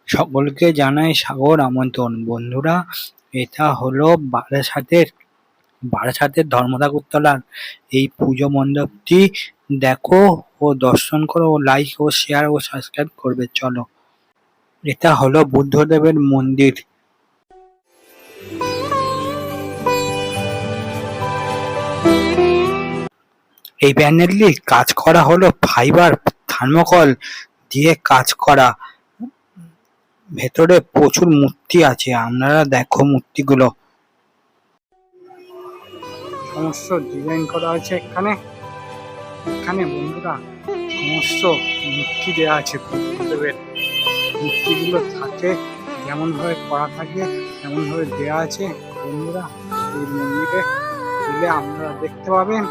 সকলকে জানাই সাগর আমন্ত্রণ। বন্ধুরা, এটা হলো বারাসাতের ধর্মঠাকুরতলার এই পুজো মণ্ডপটি দেখো ও দর্শন করো ও লাইক ও শেয়ার ও সাবস্ক্রাইব করবে। চলো, এটা হলো বুদ্ধদেবের মন্দির। এই প্যানেলটির কাজ করা হলো ফাইবার থার্মোকল দিয়ে কাজ করা। ভেতরে প্রচুর মূর্তি আছে, আপনারা দেখো মূর্তিগুলো। সমস্ত ডিজাইন করা আছে এখানে বন্ধুরা সমস্ত মূর্তি দেওয়া আছে বুদ্ধদেবের। মূর্তিগুলো থাকে যেমন ভাবে করা থাকে তেমন ভাবে দেওয়া আছে বন্ধুরা। এই মন্দিরে গেলে আপনারা দেখতে পাবেন।